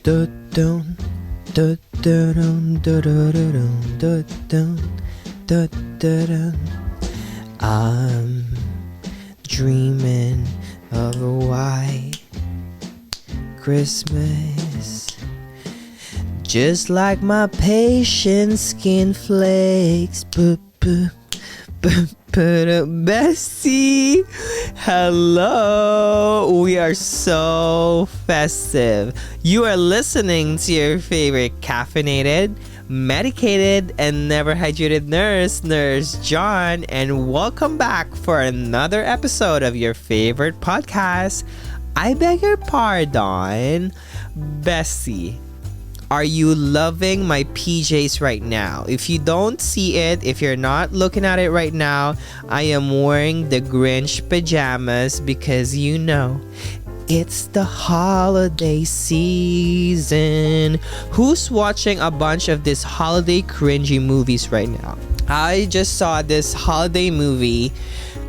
dun, dun, dun, dun, dun, dun, dun, dun, dun. I'm dreaming of a white Christmas, just like my patient skin flakes. Bestie, hello. We are so festive. You are listening to your favorite caffeinated, medicated, and never hydrated Nurse John, and welcome back for another episode of your favorite podcast. I beg your pardon, Bestie. Are you loving my PJs right now? If you don't see it, if you're not looking at it right now, I am wearing the Grinch pajamas because you know it's the holiday season. Who's watching a bunch of these holiday cringy movies right now? I just saw this holiday movie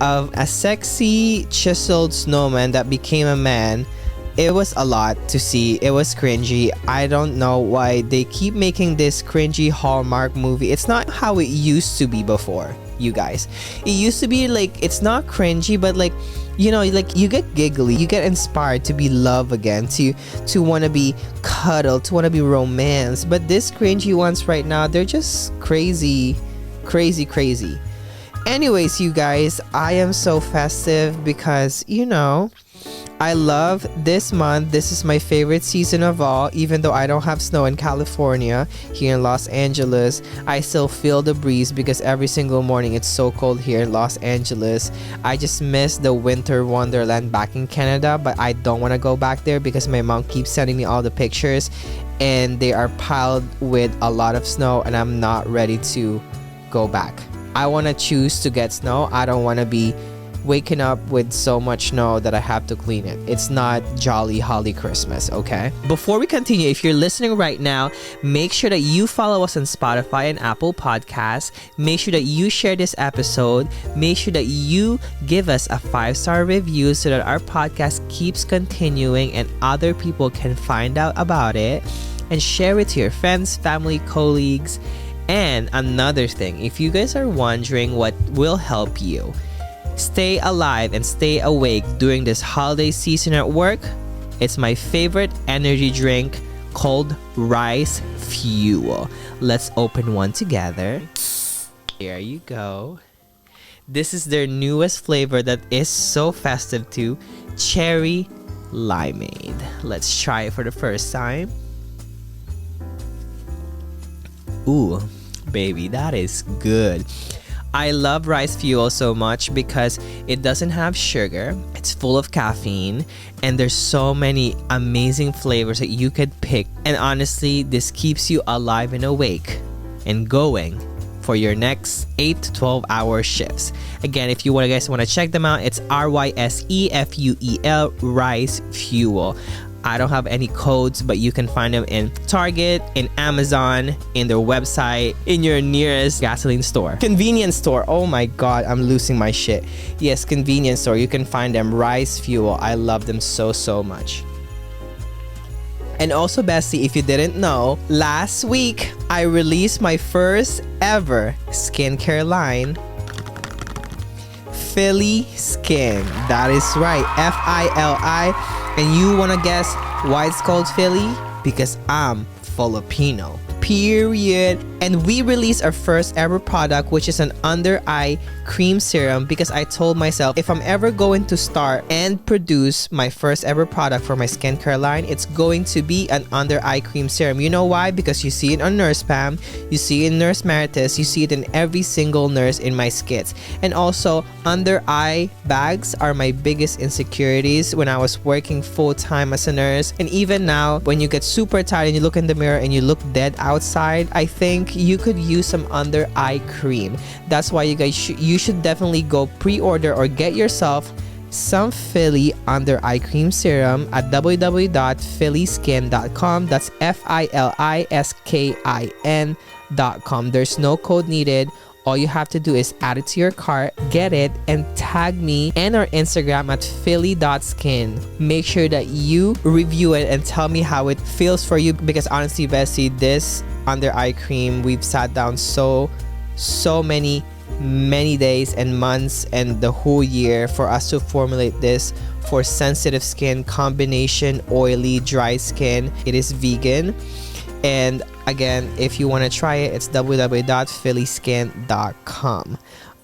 of a sexy chiseled snowman that became a man. It was a lot to see. It was cringy. I don't know why they keep making this cringy Hallmark movie. It's not how it used to be before, you guys. It used to be like, it's not cringy, but like, you know, like you get giggly, you get inspired to be love again, to want to be cuddled, to want to be romance. But this cringy ones right now, they're just crazy. Anyways, you guys, I am so festive because, you know, I love this month. This is my favorite season of all. Even though I don't have snow in California, here in Los Angeles, I still feel the breeze because every single morning it's so cold here in Los Angeles. I just miss the winter wonderland back in Canada, but I don't want to go back there because my mom keeps sending me all the pictures and they are piled with a lot of snow and I'm not ready to go back. I want to choose to get snow. I don't want to be waking up with so much snow that I have to clean it. It's not jolly holly Christmas, okay? Before we continue, if you're listening right now, make sure that you follow us on Spotify and Apple Podcasts. Make sure that you share this episode. Make sure that you give us a 5-star review so that our podcast keeps continuing and other people can find out about it, and share it to your friends, family, colleagues. And another thing, if you guys are wondering what will help you stay alive and stay awake during this holiday season at work, it's my favorite energy drink called Rice Fuel. Let's open one together. Here you go. This is their newest flavor that is so festive too, cherry limeade. Let's try it for the first time. Ooh, baby, that is good. I love Rice Fuel so much because it doesn't have sugar, it's full of caffeine, and there's so many amazing flavors that you could pick. And honestly, this keeps you alive and awake and going for your next 8 to 12 hour shifts. Again, if you guys want to check them out, it's RYSEFUEL Rice Fuel. I don't have any codes, but you can find them in Target, in Amazon, in their website, in your nearest gasoline store. Convenience store. Oh my god, I'm losing my shit. Yes, convenience store. You can find them. Rice Fuel. I love them so much. And also, Bestie, if you didn't know, last week I released my first ever skincare line, Philly Skin. That is right, F-I-L-I. And you wanna guess why it's called Philly? Because I'm Filipino. Period. And we released our first ever product, which is an under eye cream serum, because I told myself if I'm ever going to start and produce my first ever product for my skincare line, it's going to be an under eye cream serum. You know why? Because you see it on Nurse Pam, you see it in Nurse Marites, you see it in every single nurse in my skits. And also, under eye bags are my biggest insecurities when I was working full-time as a nurse. And even now, when you get super tired and you look in the mirror and you look dead outside, I think you could use some under eye cream. That's why you guys you should definitely go pre-order or get yourself some Philly under eye cream serum at www.phillyskin.com. That's FILISKIN.com. There's no code needed. All you have to do is add it to your cart, get it, and tag me and our Instagram at philly.skin. Make sure that you review it and tell me how it feels for you, because honestly, Bessie, this under eye cream, we've sat down so many days and months and the whole year for us to formulate this for sensitive skin, combination oily, dry skin. It is vegan. And again, if you want to try it, it's www.phillyskin.com.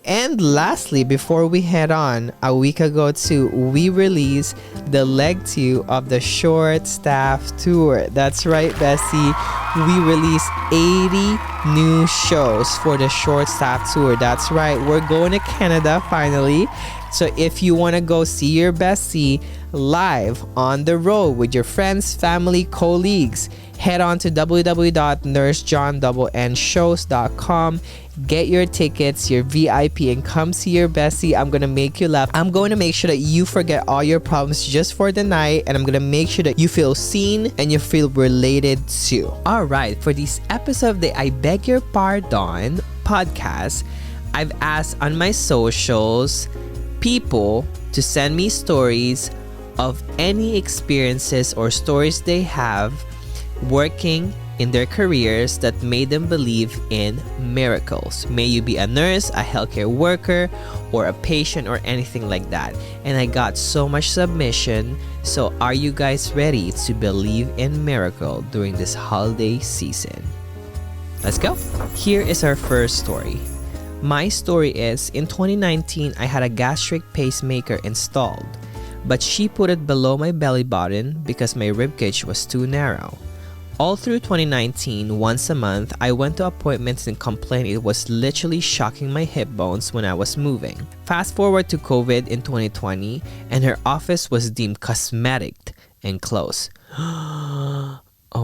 And lastly, before we head on, a week ago too, we released the leg 2 of the Short Staff Tour. That's right, Bessie. We released 80 new shows for the Short Staff Tour. That's right. We're going to Canada finally. So if you want to go see your Bessie live on the road with your friends, family, colleagues, head on to www.nursejohnnnshows.com. Get your tickets, your VIP, and come see your Bessie. I'm gonna make you laugh. I'm going to make sure that you forget all your problems just for the night, and I'm gonna make sure that you feel seen and you feel related to. Alright, for this episode of the I Beg Your Pardon podcast, I've asked on my socials people to send me stories of any experiences or stories they have working in their careers that made them believe in miracles. May you be a nurse, a healthcare worker, or a patient, or anything like that. And I got so much submission. So are you guys ready to believe in miracle during this holiday season? Let's go. Here is our first story. My story is, in 2019, I had a gastric pacemaker installed, but she put it below my belly button because my ribcage was too narrow. All through 2019, once a month, I went to appointments and complained it was literally shocking my hip bones when I was moving. Fast forward to COVID in 2020, and her office was deemed cosmetic and closed. Oh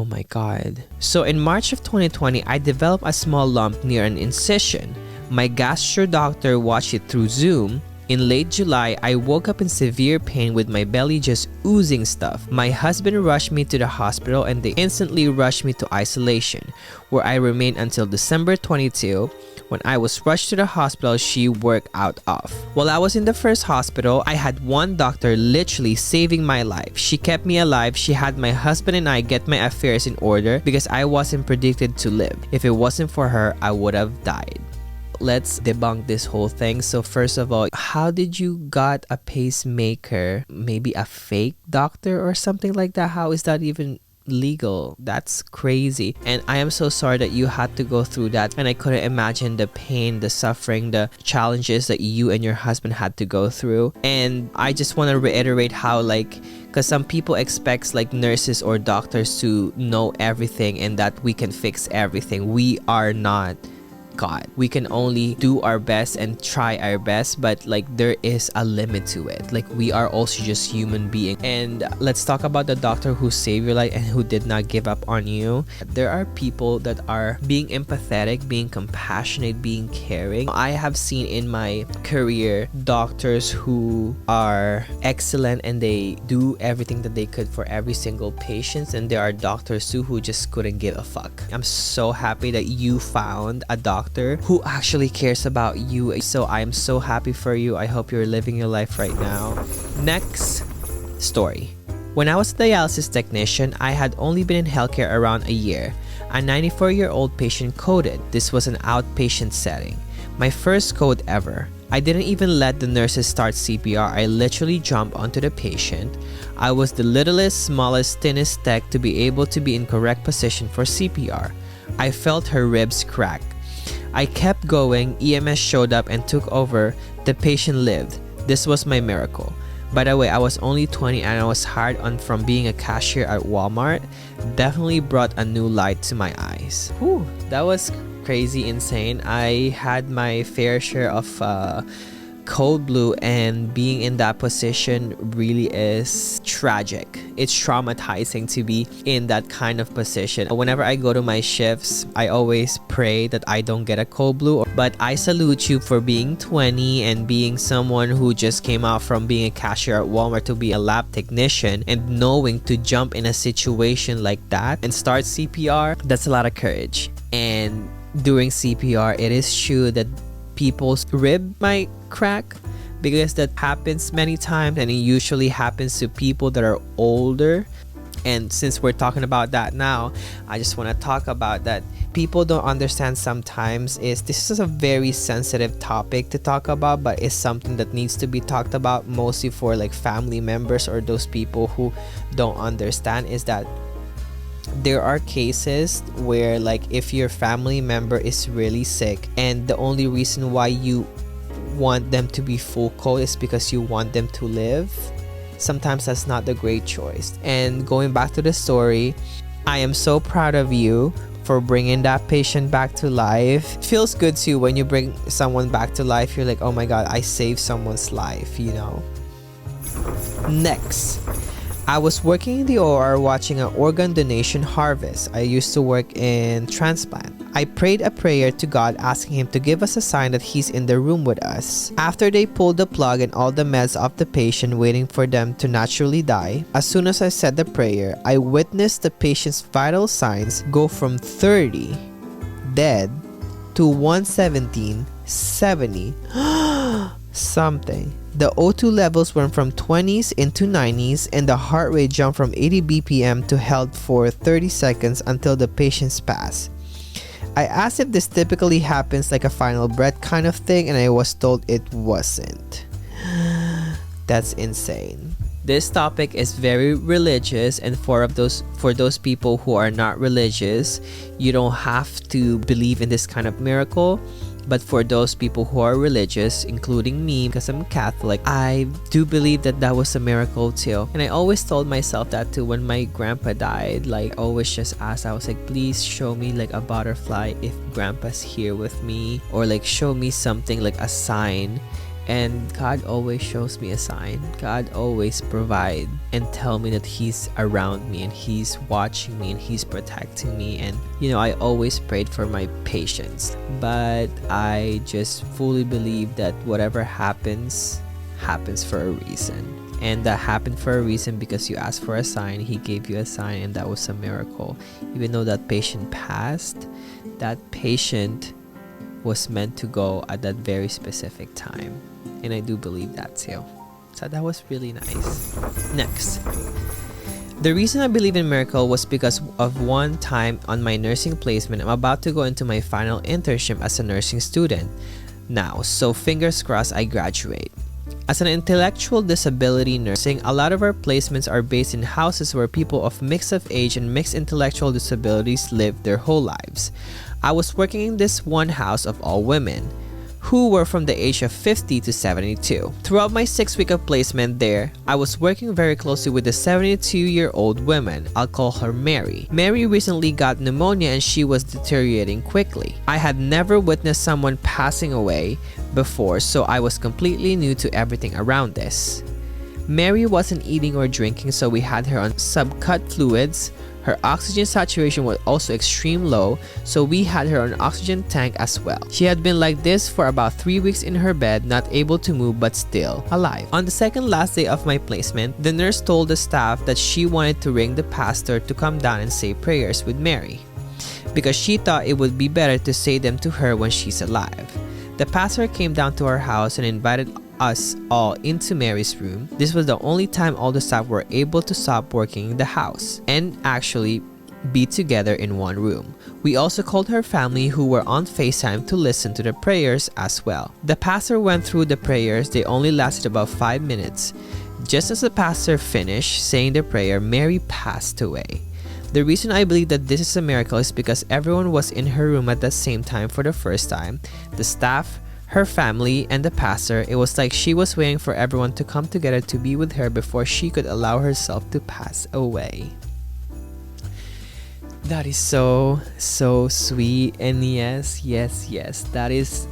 my god. So in March of 2020, I developed a small lump near an incision. My gastro doctor watched it through Zoom. In late July, I woke up in severe pain with my belly just oozing stuff. My husband rushed me to the hospital and they instantly rushed me to isolation, where I remained until December 22. When I was rushed to the hospital she worked out of. While I was in the first hospital, I had one doctor literally saving my life. She kept me alive. She had my husband and I get my affairs in order because I wasn't predicted to live. If it wasn't for her, I would have died. Let's debunk this whole thing. So first of all, how did you got a pacemaker? Maybe a fake doctor or something like that? How is that even legal? That's crazy. And I am so sorry that you had to go through that, and I couldn't imagine the pain, the suffering, the challenges that you and your husband had to go through. And I just want to reiterate how, like, because some people expect like nurses or doctors to know everything and that we can fix everything. We are not God. We can only do our best and try our best, but like there is a limit to it. Like we are also just human beings. And let's talk about the doctor who saved your life and who did not give up on you. There are people that are being empathetic, being compassionate, being caring. I have seen in my career doctors who are excellent and they do everything that they could for every single patient, and there are doctors too who just couldn't give a fuck. I'm so happy that you found a doctor who actually cares about you. So I'm so happy for you. I hope you're living your life right now. Next story. When I was a dialysis technician, I had only been in healthcare around a year. A 94-year-old patient coded. This was an outpatient setting. My first code ever. I didn't even let the nurses start CPR. I literally jumped onto the patient. I was the littlest, smallest, thinnest tech to be able to be in correct position for CPR. I felt her ribs crack. I kept going. EMS showed up and took over. The patient lived. This was my miracle. By the way, I was only 20 and I was hired on from being a cashier at Walmart. Definitely brought a new light to my eyes. Whew, that was crazy insane. I had my fair share of cold blue, and being in that position really is tragic. It's traumatizing to be in that kind of position. Whenever I go to my shifts, I always pray that I don't get a cold blue. But I salute you for being 20 and being someone who just came out from being a cashier at Walmart to be a lab technician, and knowing to jump in a situation like that and start CPR. That's a lot of courage. And during CPR, it is true that people's rib might crack, because that happens many times, and it usually happens to people that are older. And since we're talking about that now, I just want to talk about that. People don't understand sometimes is this is a very sensitive topic to talk about, but it's something that needs to be talked about, mostly for like family members or those people who don't understand, is that there are cases where, like, if your family member is really sick and the only reason why you want them to be full cold is because you want them to live, sometimes that's not the great choice. And going back to the story, I am so proud of you for bringing that patient back to life. It feels good too when you bring someone back to life. You're like, oh my god, I saved someone's life, you know. Next, I was working in the OR watching an organ donation harvest. I used to work in transplant. I prayed a prayer to God asking him to give us a sign that he's in the room with us. After they pulled the plug and all the meds off the patient waiting for them to naturally die, as soon as I said the prayer, I witnessed the patient's vital signs go from 30 dead to 117, 70 something. The O2 levels went from 20s into 90s, and the heart rate jumped from 80 BPM to held for 30 seconds until the patient's passed. I asked if this typically happens like a final breath kind of thing, and I was told it wasn't. That's insane. This topic is very religious, and for those people who are not religious, you don't have to believe in this kind of miracle. But for those people who are religious, including me, because I'm Catholic, I do believe that that was a miracle too. And I always told myself that too when my grandpa died. Like, I always just asked, I was like, please show me like a butterfly if grandpa's here with me, or like show me something like a sign. And God always shows me a sign. God always provides and tell me that he's around me and he's watching me and he's protecting me. And you know, I always prayed for my patients, but I just fully believe that whatever happens for a reason. And that happened for a reason because you asked for a sign, he gave you a sign, and that was a miracle. Even though that patient passed, that patient was meant to go at that very specific time. And I do believe that too. So that was really nice. Next, the reason I believe in miracle was because of one time on my nursing placement. I'm about to go into my final internship as a nursing student now, so fingers crossed I graduate. As an intellectual disability nursing, a lot of our placements are based in houses where people of mix of age and mixed intellectual disabilities live their whole lives. I was working in this one house of all women, who were from the age of 50 to 72. Throughout my 6 week of placement there, I was working very closely with the 72-year-old woman. I'll call her Mary. Mary recently got pneumonia and she was deteriorating quickly. I had never witnessed someone passing away before, so I was completely new to everything around this. Mary wasn't eating or drinking, so we had her on subcut fluids. Her oxygen saturation was also extreme low, so we had her on an oxygen tank as well. She had been like this for about 3 weeks in her bed, not able to move but still alive. On the second last day of my placement, the nurse told the staff that she wanted to ring the pastor to come down and say prayers with Mary, because she thought it would be better to say them to her when she's alive. The pastor came down to our house and invited us all into Mary's room. This was the only time all the staff were able to stop working in the house and actually be together in one room. We also called her family, who were on FaceTime, to listen to the prayers as well. The pastor went through the prayers. They only lasted about 5 minutes. Just as the pastor finished saying the prayer, Mary passed away. The reason I believe that this is a miracle is because everyone was in her room at the same time for the first time. The staff, her family, and the pastor. It was like she was waiting for everyone to come together to be with her before she could allow herself to pass away. That is so sweet. And yes, that is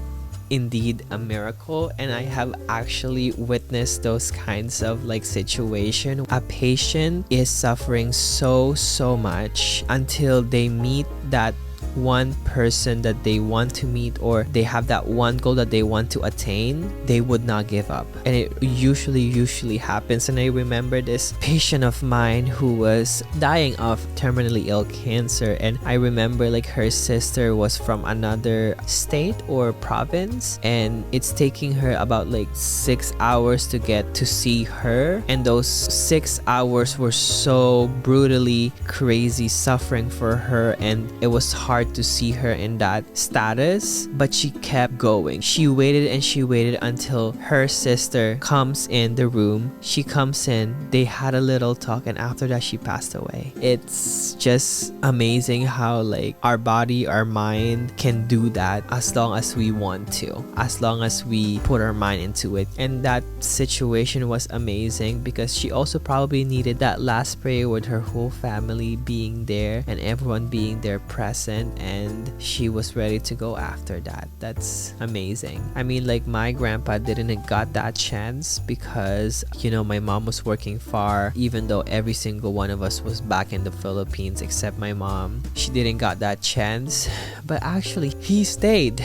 indeed a miracle. And I have actually witnessed those kinds of like situation. A patient is suffering so much until they meet that one person that they want to meet, or they have that one goal that they want to attain, they would not give up. And it usually happens. And I remember this patient of mine who was dying of terminally ill cancer, and I remember like her sister was from another state or province, and it's taking her about like 6 hours to get to see her, and those 6 hours were so brutally crazy suffering for her, and it was hard to see her in that status, but she kept going. She waited and she waited until her sister comes in the room. She comes in, they had a little talk, and after that she passed away. It's just amazing how like our body, our mind can do that as long as we want to, as long as we put our mind into it. And that situation was amazing because she also probably needed that last prayer with her whole family being there and everyone being there present, and she was ready to go after that. That's amazing. I mean, like my grandpa didn't got that chance because, you know, my mom was working far, even though every single one of us was back in the Philippines except my mom. She didn't got that chance, but actually he stayed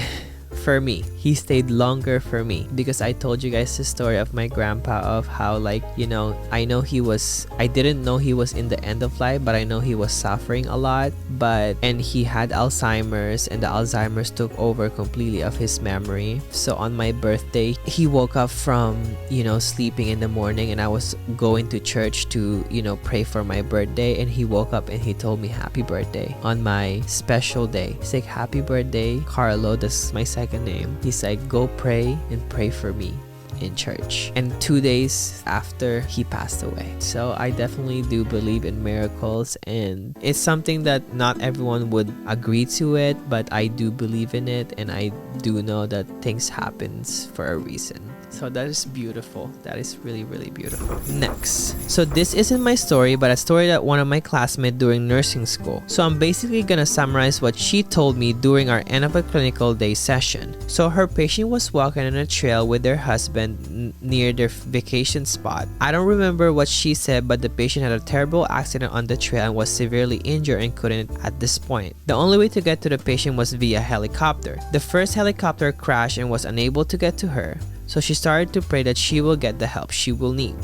for me. He stayed longer for me because I told you guys the story of my grandpa of how, like, you know, I didn't know he was in the end of life, but I know he was suffering a lot, and he had Alzheimer's, and the Alzheimer's took over completely of his memory. So on my birthday, he woke up from, you know, sleeping in the morning, and I was going to church to, you know, pray for my birthday, and he woke up and he told me happy birthday on my special day. He's like, happy birthday, Carlo. That's my second name. He's like, go pray and pray for me in church. And 2 days after, he passed away. So I definitely do believe in miracles, and it's something that not everyone would agree to it, but I do believe in it, and I do know that things happens for a reason. So that is beautiful. That is really, really beautiful. Next. So this isn't my story, but a story that one of my classmates during nursing school. So I'm basically gonna summarize what she told me during our end of a clinical day session. So her patient was walking on a trail with their husband near their vacation spot. I don't remember what she said, but the patient had a terrible accident on the trail and was severely injured and couldn't at this point. The only way to get to the patient was via helicopter. The first helicopter crashed and was unable to get to her. So she started to pray that she will get the help she will need.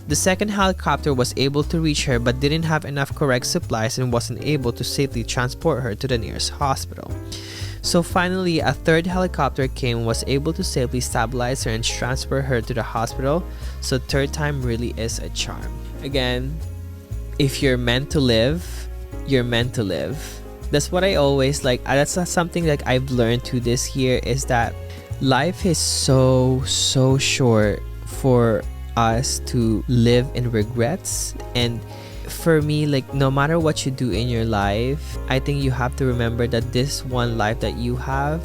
The second helicopter was able to reach her but didn't have enough correct supplies and wasn't able to safely transport her to the nearest hospital. So finally, a third helicopter came and was able to safely stabilize her and transfer her to the hospital. So third time really is a charm. Again, if you're meant to live, you're meant to live. That's what I always like. That's something that I've learned to this year, is that life is so short for us to live in regrets. And for me, like, no matter what you do in your life, I think you have to remember that this one life that you have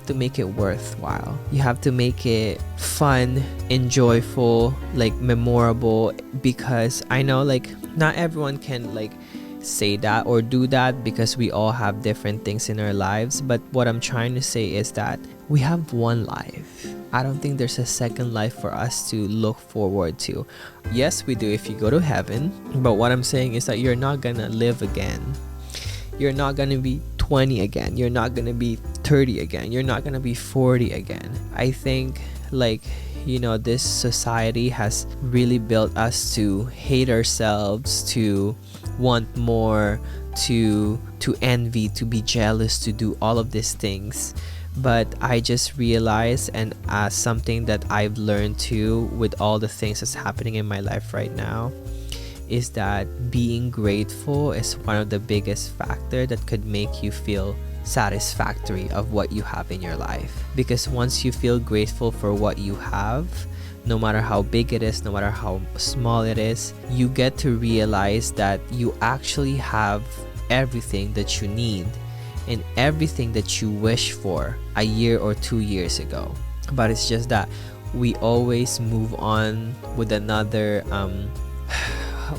to make it worthwhile. You have to make it fun, enjoyable, like memorable, because I know like not everyone can like say that or do that because we all have different things in our lives. But what I'm trying to say is that we have one life. I don't think there's a second life for us to look forward to. Yes, we do if you go to heaven, but what I'm saying is that you're not gonna live again. You're not gonna be 20 again. You're not gonna be 30 again. You're not gonna be 40 again. I think, like, you know, this society has really built us to hate ourselves, to want more, to envy, to be jealous, to do all of these things. But I just realized, and as something that I've learned too with all the things that's happening in my life right now, is that being grateful is one of the biggest factors that could make you feel satisfactory of what you have in your life. Because once you feel grateful for what you have, no matter how big it is, no matter how small it is, you get to realize that you actually have everything that you need and everything that you wish for a year or 2 years ago. But it's just that we always move on with another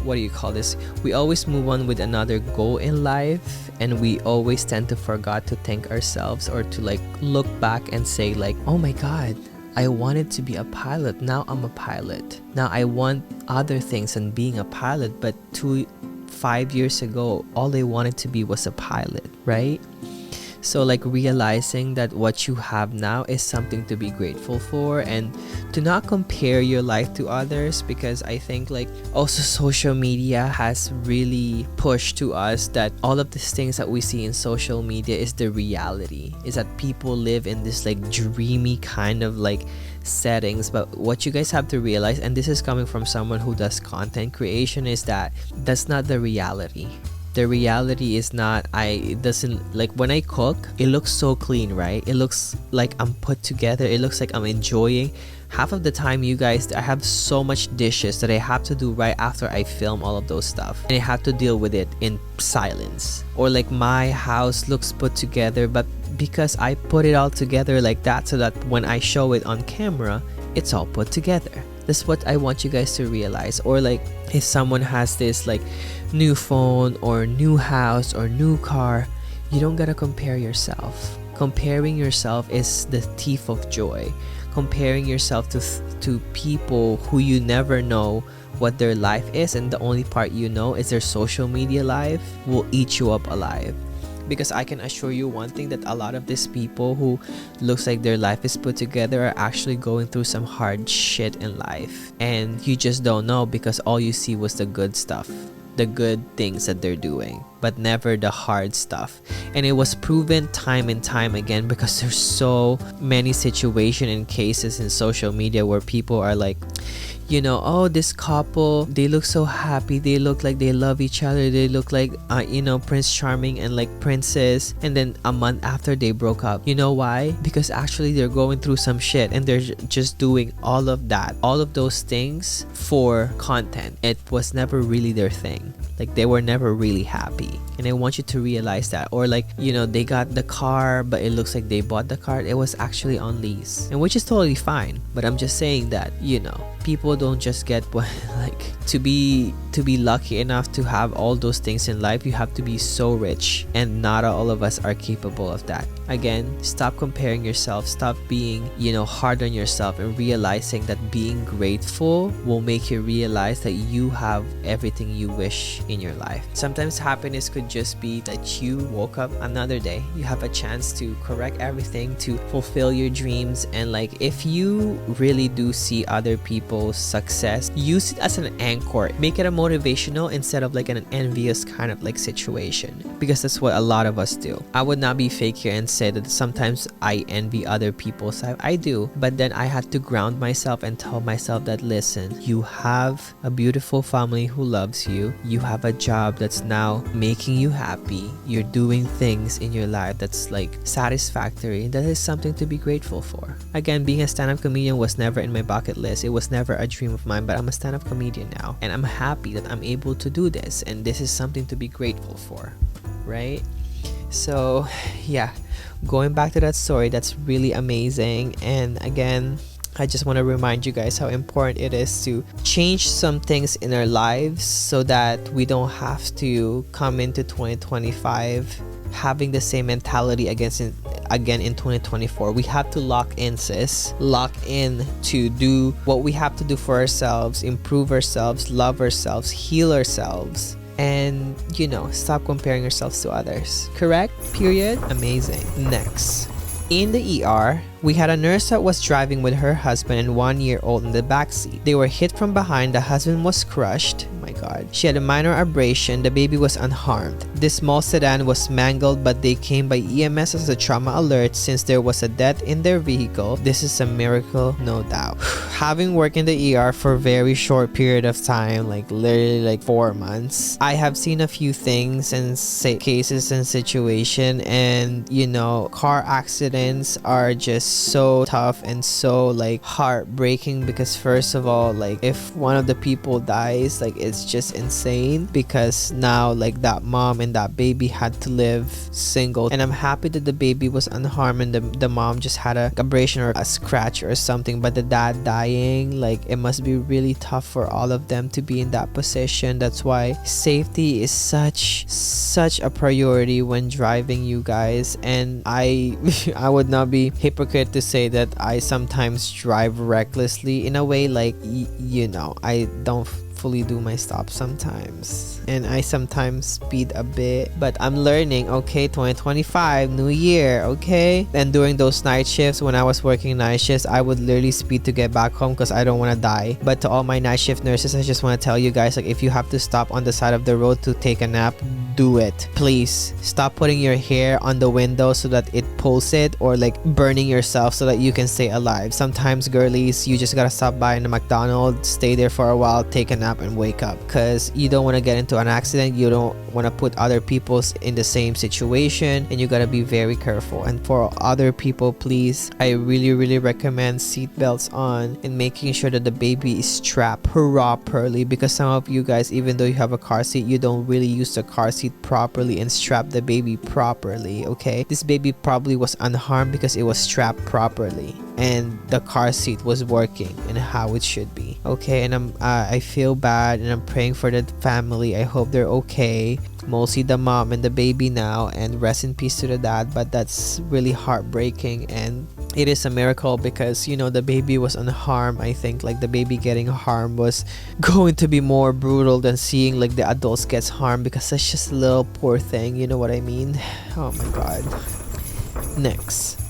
what do you call this? We always move on with another goal in life, and we always tend to forget to thank ourselves or to like look back and say like, oh my god, I wanted to be a pilot, now I'm a pilot. Now I want other things than being a pilot, but 5 years ago all I wanted to be was a pilot, right? So like realizing that what you have now is something to be grateful for, and to not compare your life to others, because I think like also social media has really pushed to us that all of these things that we see in social media is the reality, is that people live in this like dreamy kind of like settings. But what you guys have to realize, and this is coming from someone who does content creation, is that that's not the reality. The reality is not, it doesn't, like when I cook, it looks so clean, right? It looks like I'm put together, it looks like I'm enjoying. Half of the time, you guys, I have so much dishes that I have to do right after I film all of those stuff, and I have to deal with it in silence. Or like my house looks put together, but because I put it all together like that, so that when I show it on camera, it's all put together. That's what I want you guys to realize. Or like if someone has this like new phone or new house or new car, you don't gotta compare yourself. Comparing yourself is the thief of joy. Comparing yourself to people who you never know what their life is, and the only part you know is their social media life, will eat you up alive. Because I can assure you one thing, that a lot of these people who looks like their life is put together are actually going through some hard shit in life, and you just don't know because all you see was the good stuff, the good things that they're doing, but never the hard stuff. And it was proven time and time again, because there's so many situations and cases in social media where people are like, you know, oh, this couple, they look so happy, they look like they love each other, they look like Prince Charming and like princess, and then a month after they broke up. You know why? Because actually they're going through some shit, and they're just doing all of those things for content. It was never really their thing. Like they were never really happy, and I want you to realize that. Or like, they got the car, but it looks like they bought the car, it was actually on lease, and which is totally fine. But I'm just saying that, people don't just get like to be lucky enough to have all those things in life. You have to be so rich, and not all of us are capable of that. Again, stop comparing yourself, stop being hard on yourself, and realizing that being grateful will make you realize that you have everything you wish in your life. Sometimes happiness could just be that you woke up another day, you have a chance to correct everything, to fulfill your dreams. And like, if you really do see other people's success, use it as an anchor, make it a motivational instead of like an envious kind of like situation, because that's what a lot of us do. I would not be fake here and say that sometimes I envy other people's life. I do, but then I had to ground myself and tell myself that, listen, you have a beautiful family who loves you, you have a job that's now making you happy, you're doing things in your life that's like satisfactory. That is something to be grateful for. Again, being a stand-up comedian was never in my bucket list, it was never a dream of mine, but I'm a stand-up comedian now, and I'm happy that I'm able to do this, and this is something to be grateful for, right? So yeah, going back to that story, that's really amazing. And again, I just want to remind you guys how important it is to change some things in our lives, so that we don't have to come into 2025 having the same mentality again in 2024. We have to lock in, sis. Lock in to do what we have to do for ourselves, improve ourselves, love ourselves, heal ourselves, and stop comparing yourselves to others. Correct? Period. Amazing. Next. In the ER, we had a nurse that was driving with her husband and 1-year-old in the backseat. They were hit from behind. The husband was crushed. Oh my god. She had a minor abrasion. The baby was unharmed. This small sedan was mangled, but they came by EMS as a trauma alert since there was a death in their vehicle. This is a miracle, no doubt. Having worked in the ER for a very short period of time, like literally like 4 months, I have seen a few things and cases and situation, and car accidents are just so tough and so like heartbreaking, because first of all, like if one of the people dies, like it's just insane, because now like that mom and that baby had to live single. And I'm happy that the baby was unharmed and the mom just had a abrasion or a scratch or something, but the dad dying, like it must be really tough for all of them to be in that position. That's why safety is such a priority when driving, you guys. And I would not be hypocrite to say that I sometimes drive recklessly in a way, like I don't mindfully do my stops sometimes, and I sometimes speed a bit, but I'm learning. Okay, 2025, new year. Okay, and during those night shifts, when I was working night shifts, I would literally speed to get back home because I don't want to die. But to all my night shift nurses, I just want to tell you guys, like, if you have to stop on the side of the road to take a nap, do it. Please stop putting your hair on the window so that it pulls it, or like burning yourself so that you can stay alive. Sometimes, girlies, you just gotta stop by in a McDonald's, stay there for a while, take a nap, and wake up, because you don't want to get into an accident. You don't want to put other people's in the same situation, and you gotta be very careful. And for other people, please, I really recommend seatbelts on and making sure that the baby is strapped properly, because some of you guys, even though you have a car seat, you don't really use the car seat properly and strap the baby properly. Okay, this baby probably was unharmed because it was strapped properly and the car seat was working and how it should be. Okay, and I feel bad, and I'm praying for the family. I hope they're okay, mostly the mom and the baby now, and rest in peace to the dad. But that's really heartbreaking, and it is a miracle because, you know, the baby was unharmed. I think like the baby getting harmed was going to be more brutal than seeing like the adults gets harmed, because that's just a little poor thing, you know what I mean? Oh my god. Next,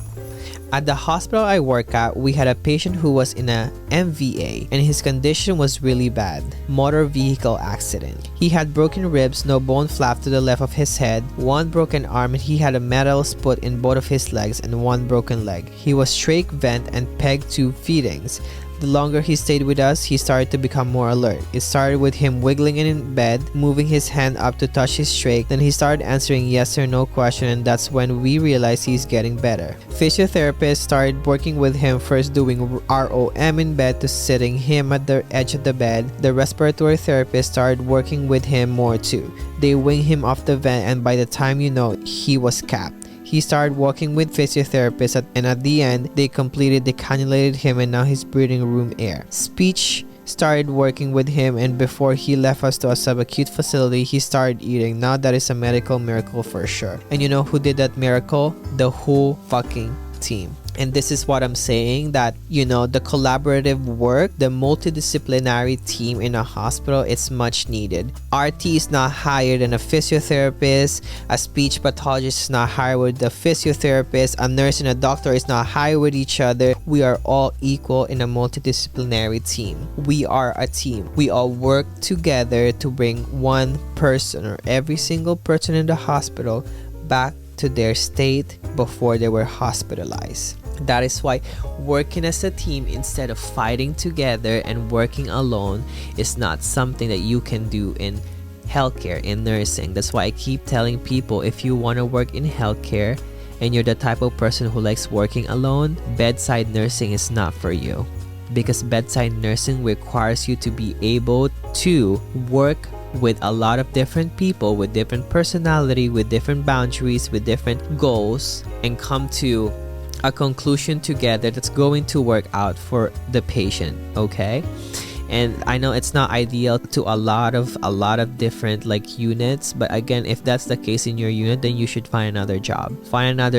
at the hospital I work at, we had a patient who was in a MVA, and his condition was really bad. Motor vehicle accident. He had broken ribs, no bone flap to the left of his head, one broken arm, and he had a metal sput in both of his legs and one broken leg. He was trach vent and peg tube feedings. The longer he stayed with us, he started to become more alert. It started with him wiggling in bed, moving his hand up to touch his trach. Then he started answering yes or no question, and that's when we realized he's getting better. Physiotherapist started working with him, first doing ROM in bed to sitting him at the edge of the bed. The respiratory therapist started working with him more too. They wing him off the vent, and by the time you know, he was capped. He started walking with physiotherapists, and at the end, they they cannulated him, and now he's breathing room air. Speech started working with him, and before he left us to a subacute facility, he started eating. Now that is a medical miracle for sure. And you know who did that miracle? The whole fucking team. And this is what I'm saying, that, you know, the collaborative work, the multidisciplinary team in a hospital, it's much needed. RT is not higher than a physiotherapist, a speech pathologist is not higher with the physiotherapist, a nurse and a doctor is not higher with each other. We are all equal in a multidisciplinary team. We are a team. We all work together to bring one person, or every single person in the hospital, back to their state before they were hospitalized. That is why working as a team instead of fighting together and working alone is not something that you can do in healthcare, in nursing. That's why I keep telling people, if you want to work in healthcare and you're the type of person who likes working alone, bedside nursing is not for you, because bedside nursing requires you to be able to work with a lot of different people with different personality, with different boundaries, with different goals, and come to a conclusion together that's going to work out for the patient. Okay, and I know it's not ideal to a lot of different like units, but again, if that's the case in your unit, then you should find another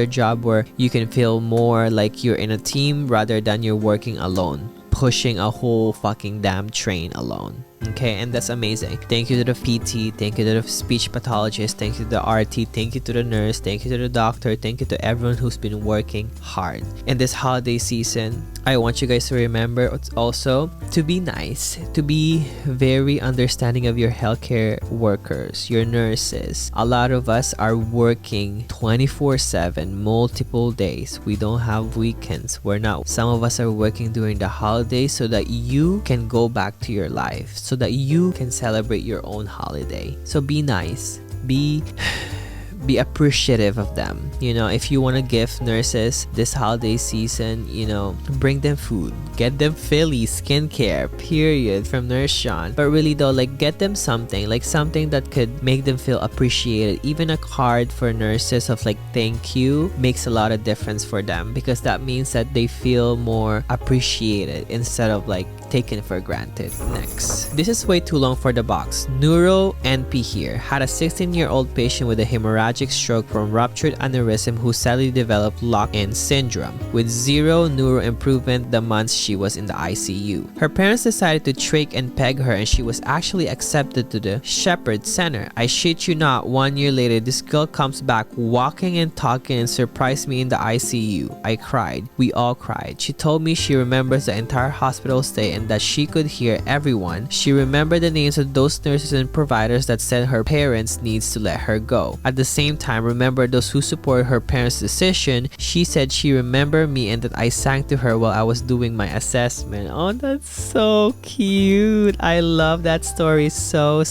job where you can feel more like you're in a team rather than you're working alone, pushing a whole fucking damn train alone. Okay, and that's amazing. Thank you to the PT, thank you to the speech pathologist, thank you to the RT, thank you to the nurse, thank you to the doctor, thank you to everyone who's been working hard. In this holiday season, I want you guys to remember also to be nice, to be very understanding of your healthcare workers, your nurses. A lot of us are working 24/7, multiple days. We don't have weekends. Some of us are working during the holidays so that you can go back to your life, so that you can celebrate your own holiday. So be nice, be appreciative of them. You know, if you want to gift nurses this holiday season, you know, bring them food, get them Philly skincare, period, from Nurse Sean. But really though, like, get them something that could make them feel appreciated. Even a card for nurses of like thank you makes a lot of difference for them, because that means that they feel more appreciated instead of like taken for granted. Next. This is way too long for the box. Neuro NP here. Had a 16-year-old patient with a hemorrhagic stroke from ruptured aneurysm who sadly developed lock-in syndrome, with zero neuro improvement the months she was in the ICU. Her parents decided to trach and peg her, and she was actually accepted to the Shepherd Center. I shit you not, 1 year later, this girl comes back walking and talking and surprised me in the ICU. I cried. We all cried. She told me she remembers the entire hospital stay and that she could hear everyone. She remembered the names of those nurses and providers that said her parents needs to let her go. At the same time, remember those who supported her parents' decision. She said she remembered me and that I sang to her while I was doing my assessment. Oh, that's so cute. I love that story so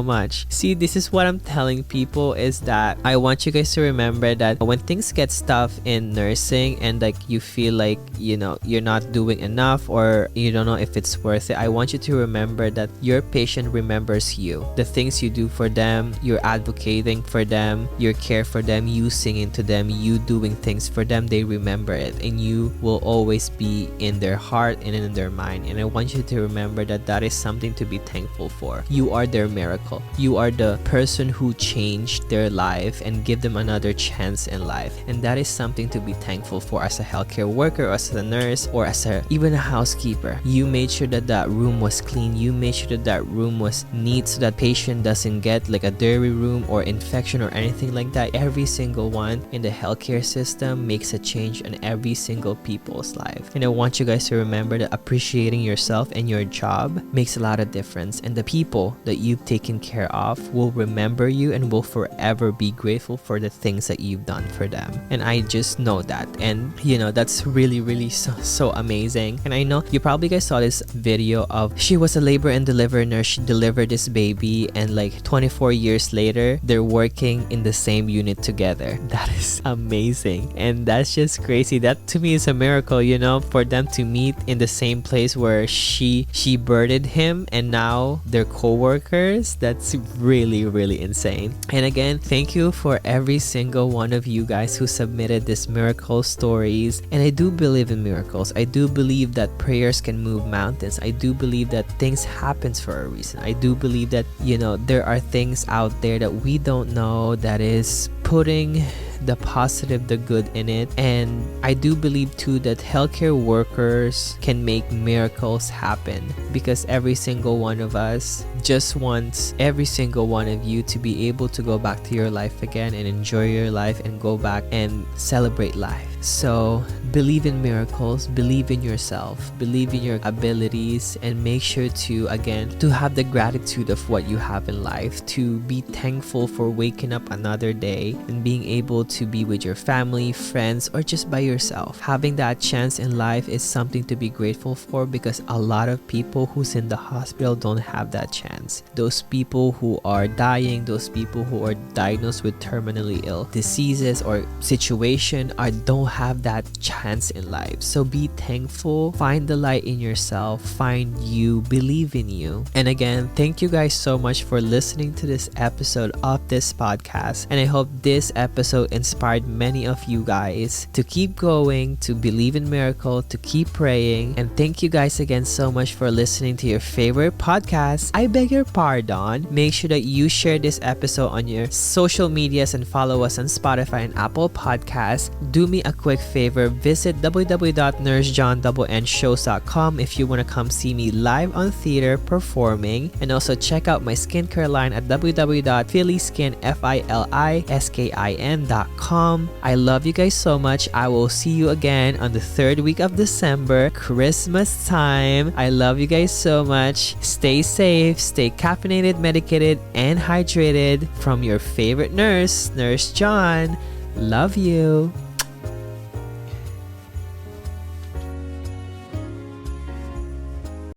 much. See, this is what I'm telling people, is that I want you guys to remember that when things get tough in nursing and like you feel like, you know, you're not doing enough or you don't know if it's worth it, I want you to remember that your patient remembers you. The things you do for them, you're advocating for them, your care for them, you singing to them, you doing things for them, they remember it, and you will always be in their heart and in their mind. And I want you to remember that that is something to be thankful for. You are their miracle. You are the person who changed their life and give them another chance in life, and that is something to be thankful for as a healthcare worker, or as a nurse, or as even a housekeeper. You made sure that that room was clean. You made sure that that room was neat so that patient doesn't get like a dirty room or infection or anything like that. Every single one in the healthcare system makes a change in every single people's life, and I want you guys to remember that appreciating yourself and your job makes a lot of difference, and the people that you've taken care of will remember you and will forever be grateful for the things that you've done for them. And I just know that, and you know, that's really so amazing. And I know you probably guys saw this video of, she was a labor and delivery nurse. She delivered this baby, and like 24 years later they're working in the same unit together. That is amazing, and that's just crazy. That to me is a miracle, you know, for them to meet in the same place where she birthed him, and now they're co-workers. That's really insane. And again, thank you for every single one of you guys who submitted this miracle stories. And I do believe in miracles. I do believe that prayers can move mountains. I do believe that things happens for a reason. I do believe that, you know, there are things out there that we don't know that is putting the positive, the good in it. And I do believe too that healthcare workers can make miracles happen, because every single one of us just wants every single one of you to be able to go back to your life again and enjoy your life and go back and celebrate life. So believe in miracles, believe in yourself, believe in your abilities, and make sure to, again, to have the gratitude of what you have in life, to be thankful for waking up another day and being able to be with your family, friends, or just by yourself. Having that chance in life is something to be grateful for, because a lot of people who's in the hospital don't have that chance. Those people who are dying, those people who are diagnosed with terminally ill diseases or situation don't have that chance in life. So be thankful, find the light in yourself, find you, believe in you. And again, thank you guys so much for listening to this episode of this podcast, and I hope this episode inspired many of you guys to keep going, to believe in miracle, to keep praying. And thank you guys again so much for listening to your favorite podcast. I beg your pardon. Make sure that you share this episode on your social medias and follow us on Spotify and Apple Podcasts. Do me a quick favor, visit www.nursejohnshows.com if you want to come see me live on theater performing, and also check out my skincare line at www.filiskin.com. I love you guys so much. I will see you again on the 3rd week of December, Christmas time. I love you guys so much. Stay safe, stay caffeinated, medicated, and hydrated. From your favorite nurse, Nurse John. Love you.